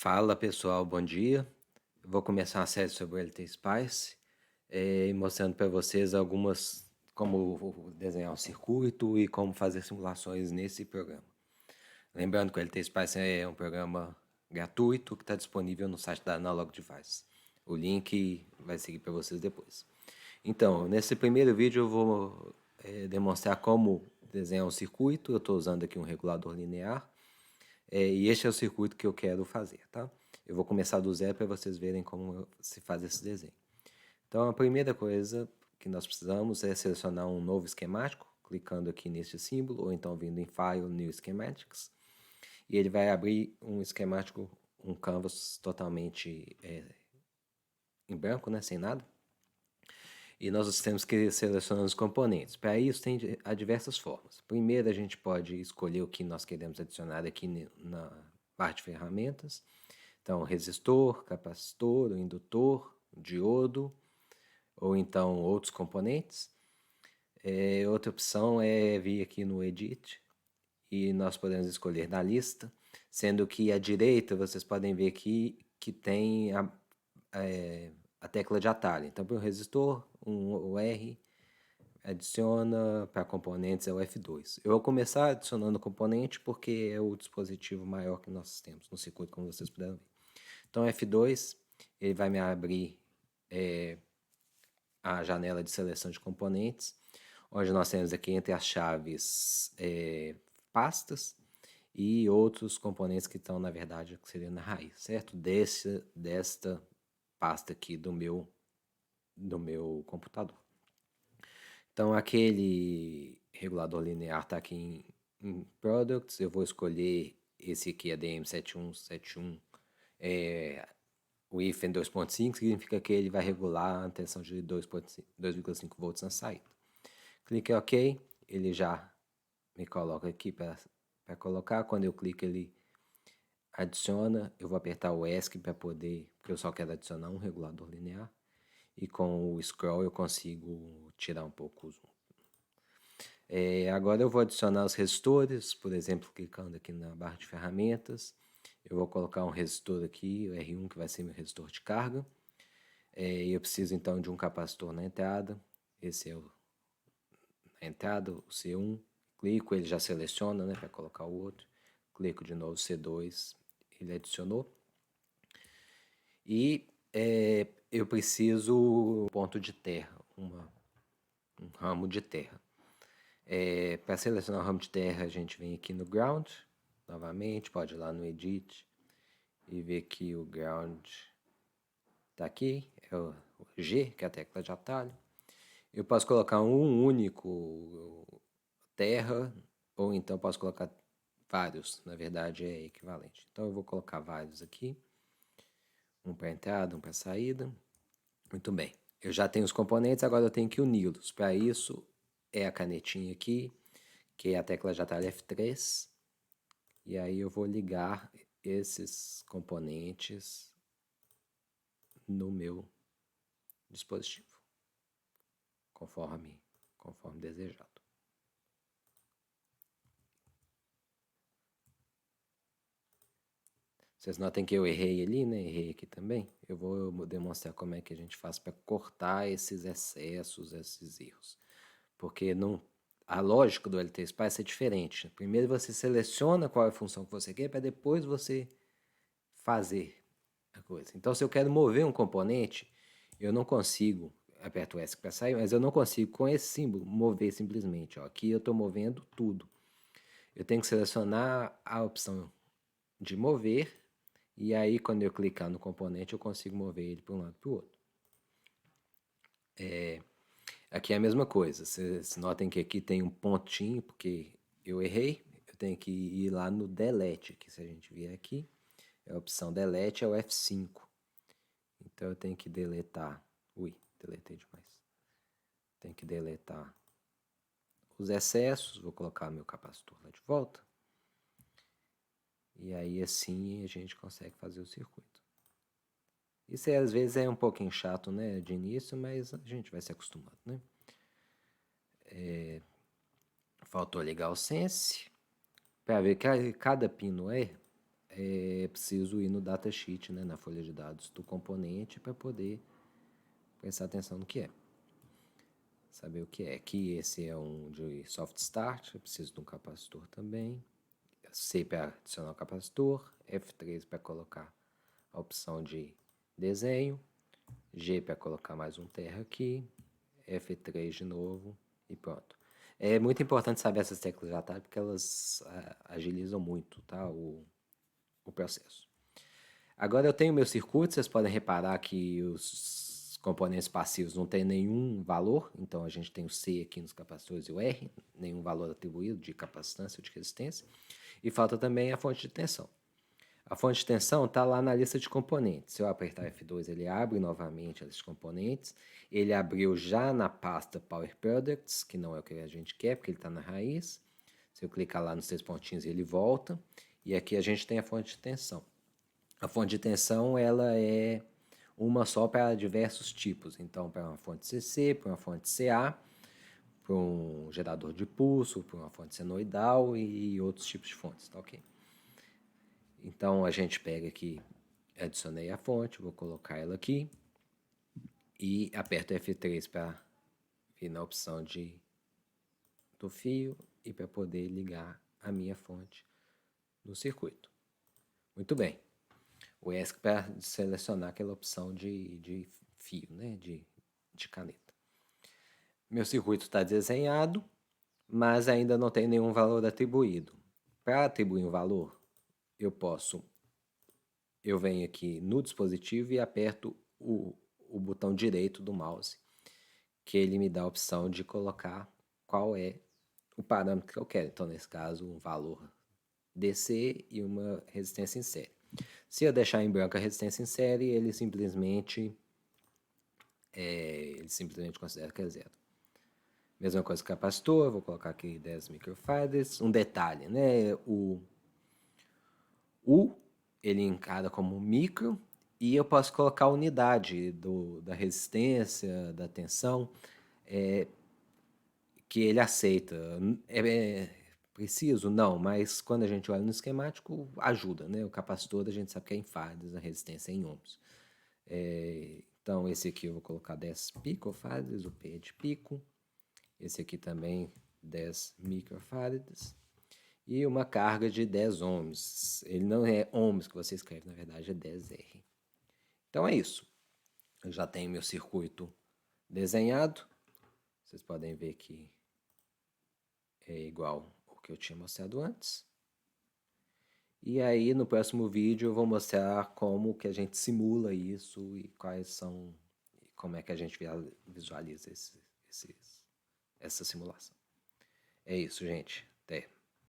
Fala pessoal, bom dia. Eu vou começar uma série sobre o LT Spice, mostrando para vocês como desenhar um circuito e como fazer simulações nesse programa. Lembrando que o LT Spice é um programa gratuito que está disponível no site da Analog Device. O link vai seguir para vocês depois. Então, nesse primeiro vídeo eu vou demonstrar como desenhar um circuito. Eu estou usando aqui um regulador linear. E este é o circuito que eu quero fazer, tá? Eu vou começar do zero para vocês verem como se faz esse desenho. Então, a primeira coisa que nós precisamos é selecionar um novo esquemático, clicando aqui neste símbolo, ou então vindo em File, New Schematics, e ele vai abrir um esquemático, um canvas totalmente em branco, né, sem nada. E nós temos que selecionar os componentes. Para isso, há diversas formas. Primeiro, a gente pode escolher o que nós queremos adicionar aqui na parte de ferramentas. Então, resistor, capacitor, indutor, diodo, ou então outros componentes. Outra opção é vir aqui no Edit e nós podemos escolher da lista, sendo que à direita vocês podem ver aqui que tem a tecla de atalho. Então, para o resistor, o R, adiciona para componentes é o F2. Eu vou começar adicionando componente porque é o dispositivo maior que nós temos no circuito, como vocês puderam ver. Então, F2, ele vai me abrir a janela de seleção de componentes, onde nós temos aqui entre as chaves pastas e outros componentes que estão, na verdade, que seria na raiz, certo? Desta pasta aqui do meu computador. Então, aquele regulador linear está aqui em Products. Eu vou escolher esse aqui, a DM7171. O hífen 2.5 significa que ele vai regular a tensão de 2,5 volts na saída. Clique em OK. Ele já me coloca aqui para colocar. Quando eu clico, ele adiciona. Eu vou apertar o ESC para poder, porque eu só quero adicionar um regulador linear. E com o scroll eu consigo tirar um pouco o zoom. Agora eu vou adicionar os resistores, por exemplo, clicando aqui na barra de ferramentas. Eu vou colocar um resistor aqui, o R1, que vai ser meu resistor de carga. Eu preciso então de um capacitor na entrada. Esse é a entrada, o C1. Clico, ele já seleciona, né, para colocar o outro. Clico de novo C2, ele adicionou. E eu preciso ponto de terra, um ramo de terra. Para selecionar o ramo de terra, a gente vem aqui no Ground, novamente, pode ir lá no Edit e ver que o Ground está aqui, é o G, que é a tecla de atalho. Eu posso colocar um único terra, ou então posso colocar vários, na verdade é equivalente. Então eu vou colocar vários aqui, um para entrada, um para saída. Muito bem, eu já tenho os componentes, agora eu tenho que uni-los. Para isso é a canetinha aqui, que é a tecla de atalho F3, e aí eu vou ligar esses componentes no meu dispositivo, conforme desejado. Vocês notem que eu errei ali, né? Errei aqui também. Eu vou demonstrar como é que a gente faz para cortar esses excessos, esses erros. Porque a lógica do LTSpice é diferente. Primeiro você seleciona qual é a função que você quer, para depois você fazer a coisa. Então, se eu quero mover um componente, eu não consigo, aperto o S para sair, mas eu não consigo com esse símbolo mover simplesmente. Ó. Aqui eu estou movendo tudo. Eu tenho que selecionar a opção de mover, e aí quando eu clicar no componente eu consigo mover ele para um lado e para o outro. Aqui é a mesma coisa, vocês notem que aqui tem um pontinho, porque eu errei, eu tenho que ir lá no delete, que se a gente vier aqui, a opção delete é o F5. Então eu tenho que deletar, deletei demais. Tenho que deletar os excessos, vou colocar meu capacitor lá de volta. E aí assim a gente consegue fazer o circuito. Isso às vezes é um pouquinho chato, né, de início, mas a gente vai se acostumando, né? Faltou ligar o Sense, para ver que cada pino preciso ir no datasheet, né, na folha de dados do componente, para poder prestar atenção no que é. Saber o que é. Aqui esse é um de soft start, eu preciso de um capacitor também. C para adicionar o capacitor, F3 para colocar a opção de desenho, G para colocar mais um terra aqui, F3 de novo e pronto. É muito importante saber essas teclas de atalho porque elas agilizam muito, tá, o processo. Agora eu tenho meu circuito, vocês podem reparar que os componentes passivos não tem nenhum valor, então a gente tem o C aqui nos capacitores e o R, nenhum valor atribuído de capacitância ou de resistência, e falta também a fonte de tensão. A fonte de tensão está lá na lista de componentes. Se eu apertar F2, ele abre novamente a lista de componentes. Ele abriu já na pasta Power Products, que não é o que a gente quer, porque ele está na raiz. Se eu clicar lá nos 3 pontinhos, ele volta. E aqui a gente tem a fonte de tensão. A fonte de tensão ela é uma só para diversos tipos. Então, para uma fonte CC, para uma fonte CA, para um gerador de pulso, para uma fonte senoidal e outros tipos de fontes, tá ok? Então, a gente pega aqui, adicionei a fonte, vou colocar ela aqui e aperto F3 para vir na opção do fio e para poder ligar a minha fonte no circuito. Muito bem. O ESC para selecionar aquela opção de fio, né, de caneta. Meu circuito está desenhado, mas ainda não tem nenhum valor atribuído. Para atribuir um valor, eu venho aqui no dispositivo e aperto o botão direito do mouse, que ele me dá a opção de colocar qual é o parâmetro que eu quero. Então, nesse caso, um valor DC e uma resistência em série. Se eu deixar em branco a resistência em série, ele simplesmente considera que é zero. Mesma coisa que o capacitor, vou colocar aqui 10 microfarads. Um detalhe, né? O ele encara como micro e eu posso colocar a unidade da resistência, da tensão, que ele aceita. É preciso? Não, mas quando a gente olha no esquemático, ajuda, né? O capacitor a gente sabe que é em farads, a resistência é em ohms. Então, esse aqui eu vou colocar 10 picofarads, o P é de pico. Esse aqui também 10 microfarads. E uma carga de 10 ohms. Ele não é ohms que você escreve, na verdade é 10R. Então é isso. Eu já tenho meu circuito desenhado. Vocês podem ver que é igual ao que eu tinha mostrado antes. E aí no próximo vídeo eu vou mostrar como que a gente simula isso e como é que a gente visualiza essa simulação. É isso, gente. Até.